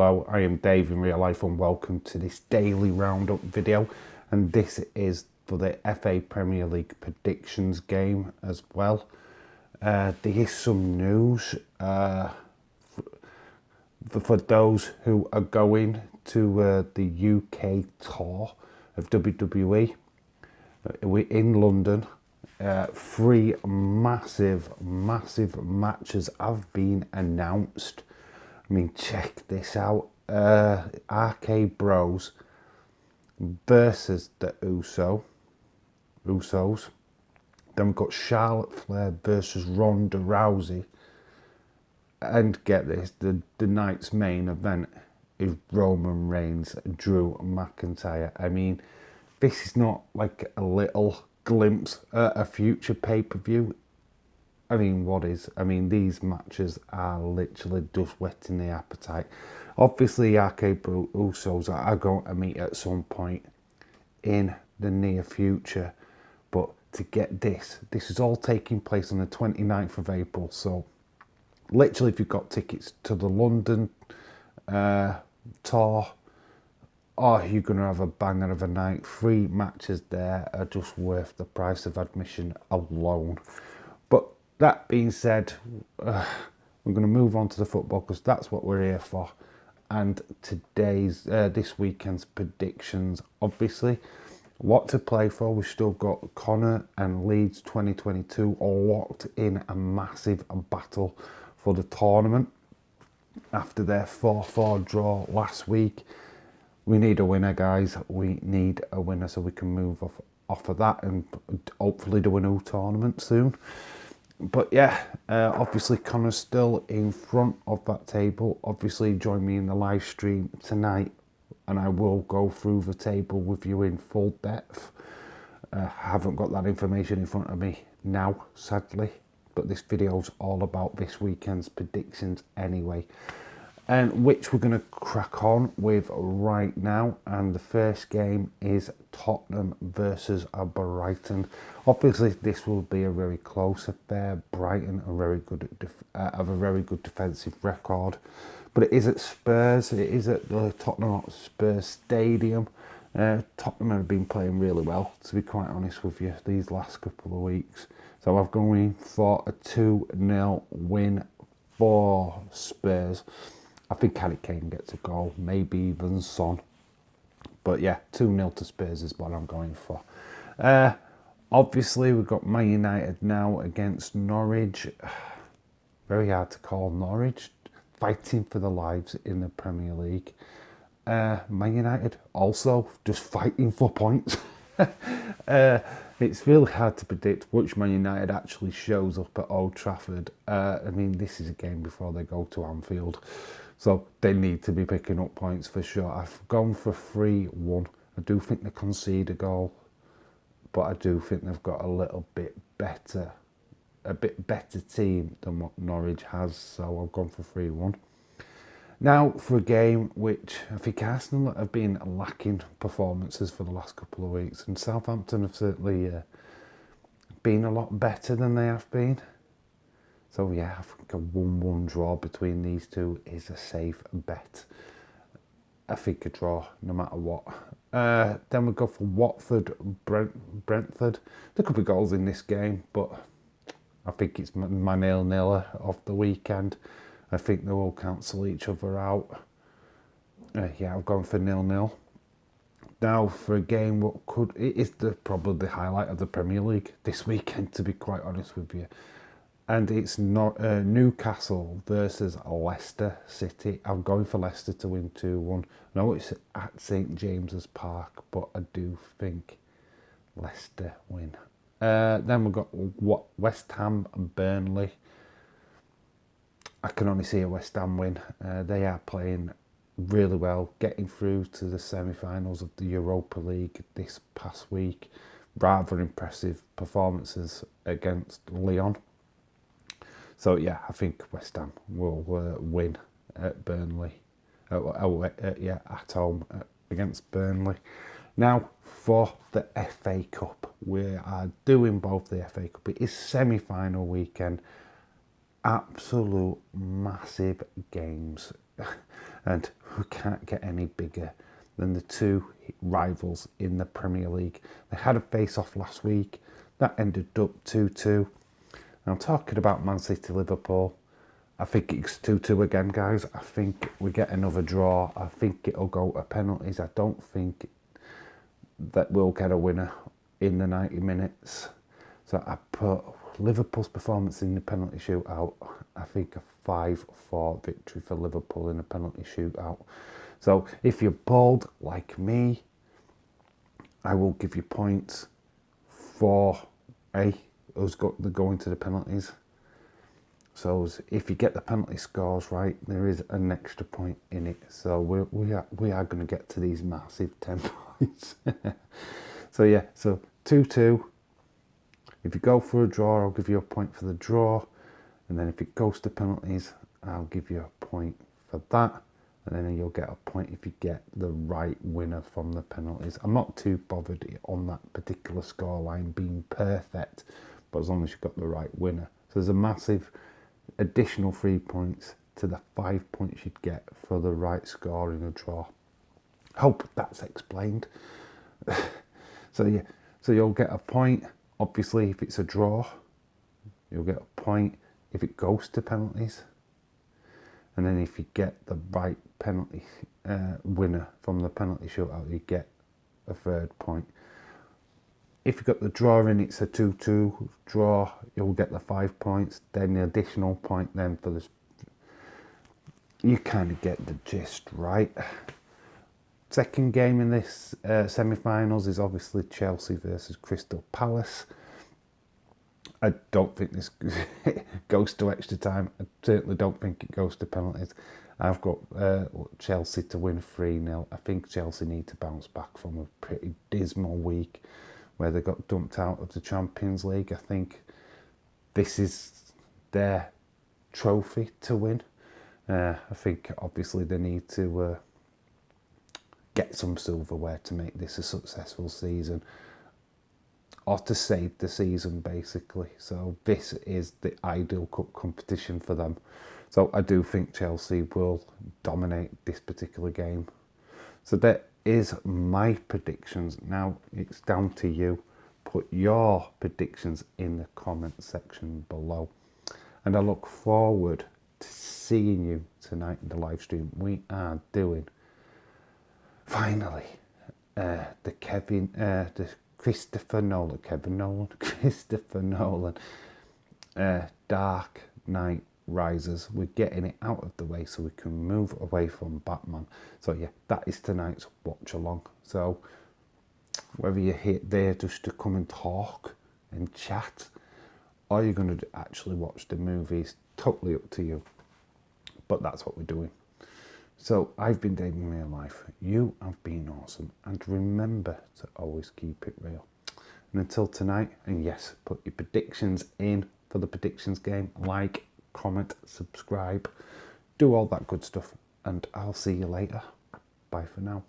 Hello, I am Dave in real life and welcome to this daily roundup video, and this is for the FA Premier League predictions game as well. There is some news for those who are going to the UK tour of WWE. We're in London. 3 massive matches have been announced. I mean, check this out. Arcade Bros versus the Usos. Then we've got Charlotte Flair versus Ronda Rousey. And get this, the night's main event is Roman Reigns, Drew McIntyre. I mean, this is not like a little glimpse at a future pay-per-view. I mean, what is? I mean, these matches are literally just whetting the appetite. Obviously, Arcade Usos are going to meet at some point in the near future. But to get this is all taking place on the 29th of April. So, literally, if you've got tickets to the London tour, you're going to have a banger of a night. 3 matches there are just worth the price of admission alone. But that being said, we're going to move on to the football because that's what we're here for. And this weekend's predictions, obviously, a lot to play for. We've still got Connor and Leeds 2022 all locked in a massive battle for the tournament after their 4-4 draw last week. We need a winner, guys. We need a winner so we can move off of that and hopefully do a new tournament soon. But yeah, obviously Connor's still in front of that table. Obviously join me in the live stream tonight and I will go through the table with you in full depth. I haven't got that information in front of me now, sadly, but this video's all about this weekend's predictions anyway, and which we're going to crack on with right now. And the first game is Tottenham versus Brighton. Obviously, this will be a very close affair. Brighton are have a very good defensive record, but it is at Spurs. It is at the Tottenham Spurs Stadium. Tottenham have been playing really well, to be quite honest with you, these last couple of weeks. So I'm going for a 2-0 win for Spurs. I think Harry Kane gets a goal, maybe even Son. But yeah, 2-0 to Spurs is what I'm going for. Obviously, we've got Man United now against Norwich. Very hard to call Norwich. Fighting for their lives in the Premier League. Man United also just fighting for points. It's really hard to predict which Man United actually shows up at Old Trafford. I mean, this is a game before they go to Anfield. So they need to be picking up points for sure. I've gone for 3-1. I do think they concede a goal, but I do think they've got a bit better team than what Norwich has. So I've gone for 3-1. Now for a game which I think Arsenal have been lacking performances for the last couple of weeks, and Southampton have certainly been a lot better than they have been. So yeah, I think a 1-1 draw between these two is a safe bet. I think a draw no matter what. Then we go for Watford, Brentford. There could be goals in this game, but I think it's my nil-niller of the weekend. I think they will cancel each other out. Yeah, I've gone for 0-0. Now for a game it is probably the highlight of the Premier League this weekend, to be quite honest with you. And it's not Newcastle versus Leicester City. I'm going for Leicester to win 2-1. I know it's at St James's Park, but I do think Leicester win. Then we've got West Ham and Burnley. I can only see a West Ham win. They are playing really well, getting through to the semi-finals of the Europa League this past week. Rather impressive performances against Lyon. So yeah, I think West Ham will win at Burnley. At home against Burnley. Now for the FA Cup, we are doing both the FA Cup. It is semi-final weekend. Absolute massive games And we can't get any bigger than the two rivals in the Premier League. They had a face-off last week. That ended up 2-2. Now, talking about Man City Liverpool, I think it's 2-2 again, guys. I think we get another draw. I think it'll go to penalties. I don't think that we'll get a winner in the 90 minutes. So I put Liverpool's performance in the penalty shootout. I think a 5-4 victory for Liverpool in a penalty shootout. So if you're bold like me, I will give you points for us going to the penalties. So if you get the penalty scores right, there is an extra point in it. So we are going to get to these massive 10 points. So yeah, so 2-2. If you go for a draw, I'll give you a point for the draw. And then if it goes to penalties, I'll give you a point for that. And then you'll get a point if you get the right winner from the penalties. I'm not too bothered on that particular scoreline being perfect, but as long as you've got the right winner. So there's a massive additional 3 points to the 5 points you'd get for the right score in a draw. Hope that's explained. So yeah, so you'll get a point, obviously, if it's a draw. You'll get a point if it goes to penalties. And then if you get the right penalty winner from the penalty shootout, you get a third point. If you've got the draw in, it's a 2-2 draw, you'll get the 5 points. Then the additional point then for this. You kind of get the gist, right? Second game in this semi-finals is obviously Chelsea versus Crystal Palace. I don't think this goes to extra time. I certainly don't think it goes to penalties. I've got Chelsea to win 3-0. I think Chelsea need to bounce back from a pretty dismal week where they got dumped out of the Champions League. I think this is their trophy to win. I think obviously they need to get some silverware to make this a successful season, or to save the season basically. So this is the ideal cup competition for them. So I do think Chelsea will dominate this particular game. So that is my predictions. Now it's down to you. Put your predictions in the comment section below. And I look forward to seeing you tonight in the live stream. We are doing, finally, the Christopher Nolan Dark Knight Rises. We're getting it out of the way so we can move away from Batman. So yeah, that is tonight's watch along. So whether you're here there just to come and talk and chat, or you're going to actually watch the movies, totally up to you. But that's what we're doing. So I've been Dating Real Life. You have been awesome. And remember to always keep it real. And until tonight, and yes, put your predictions in for the predictions game. Like, comment, subscribe. Do all that good stuff. And I'll see you later. Bye for now.